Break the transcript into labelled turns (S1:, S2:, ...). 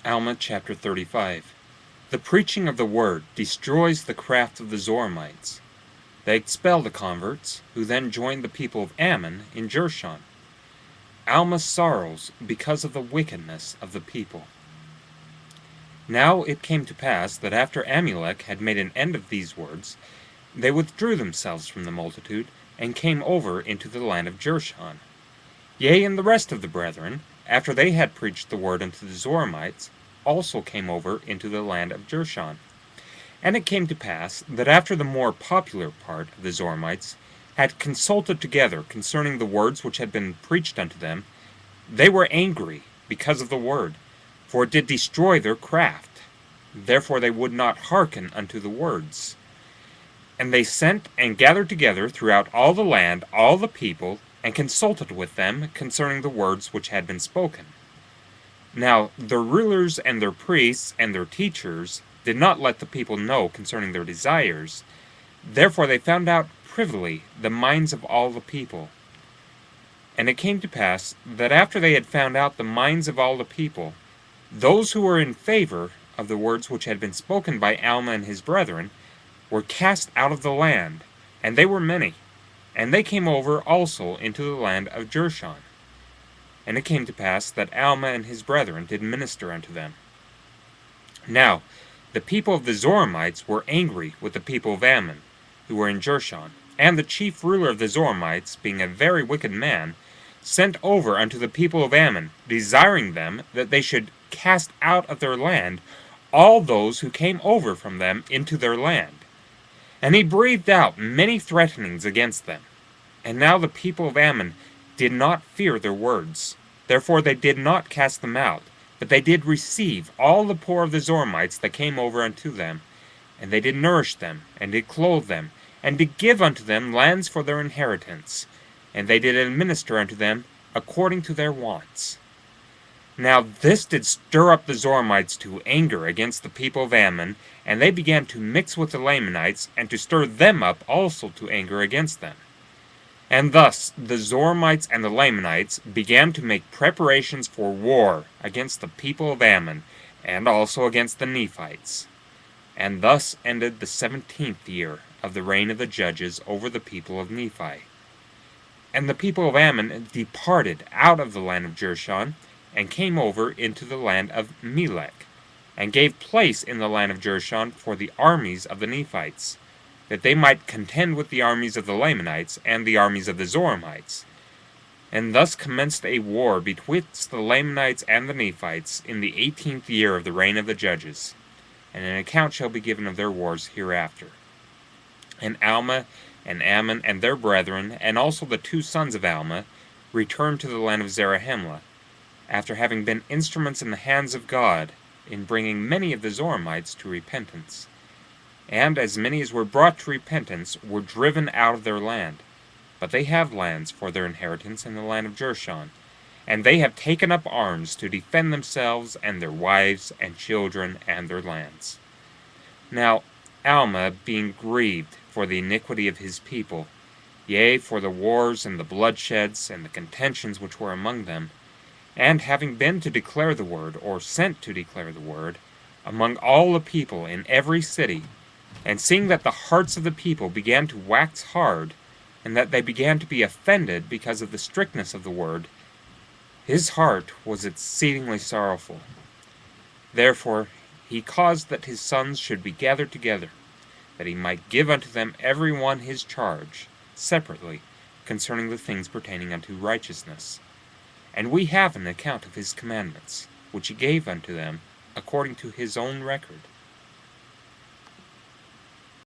S1: Alma chapter 35. The preaching of the word destroys the craft of the Zoramites. They expel the converts, who then joined the people of Ammon in Jershon. Alma sorrows because of the wickedness of the people. Now it came to pass that after Amulek had made an end of these words, they withdrew themselves from the multitude, and came over into the land of Jershon. Yea, and the rest of the brethren, after they had preached the word unto the Zoramites, also came over into the land of Jershon. And it came to pass that after the more popular part of the Zoramites had consulted together concerning the words which had been preached unto them, they were angry because of the word, for it did destroy their craft. Therefore they would not hearken unto the words. And they sent and gathered together throughout all the land all the people, and consulted with them concerning the words which had been spoken. Now their rulers and their priests and their teachers did not let the people know concerning their desires. Therefore they found out privily the minds of all the people. And it came to pass that after they had found out the minds of all the people, those who were in favor of the words which had been spoken by Alma and his brethren were cast out of the land, and they were many. And they came over also into the land of Jershon. And it came to pass that Alma and his brethren did minister unto them. Now the people of the Zoramites were angry with the people of Ammon, who were in Jershon. And the chief ruler of the Zoramites, being a very wicked man, sent over unto the people of Ammon, desiring them that they should cast out of their land all those who came over from them into their land. And he breathed out many threatenings against them. And now the people of Ammon did not fear their words. Therefore they did not cast them out, but they did receive all the poor of the Zoramites that came over unto them. And they did nourish them, and did clothe them, and did give unto them lands for their inheritance. And they did administer unto them according to their wants. Now this did stir up the Zoramites to anger against the people of Ammon, and they began to mix with the Lamanites, and to stir them up also to anger against them. And thus the Zoramites and the Lamanites began to make preparations for war against the people of Ammon, and also against the Nephites. And thus ended the 17th year of the reign of the judges over the people of Nephi. And the people of Ammon departed out of the land of Jershon, and came over into the land of Amulek, and gave place in the land of Jershon for the armies of the Nephites, that they might contend with the armies of the Lamanites and the armies of the Zoramites. And thus commenced a war betwixt the Lamanites and the Nephites in the 18th year of the reign of the judges, and an account shall be given of their wars hereafter. And Alma and Ammon and their brethren, and also the two sons of Alma, returned to the land of Zarahemla, after having been instruments in the hands of God in bringing many of the Zoramites to repentance. And as many as were brought to repentance were driven out of their land. But they have lands for their inheritance in the land of Jershon, and they have taken up arms to defend themselves and their wives and children and their lands. Now Alma, being grieved for the iniquity of his people, yea, for the wars and the bloodsheds and the contentions which were among them, and having been to declare the word, or sent to declare the word, among all the people in every city, and seeing that the hearts of the people began to wax hard, and that they began to be offended because of the strictness of the word, his heart was exceedingly sorrowful. Therefore he caused that his sons should be gathered together, that he might give unto them every one his charge, separately, concerning the things pertaining unto righteousness. And we have an account of his commandments, which he gave unto them according to his own record.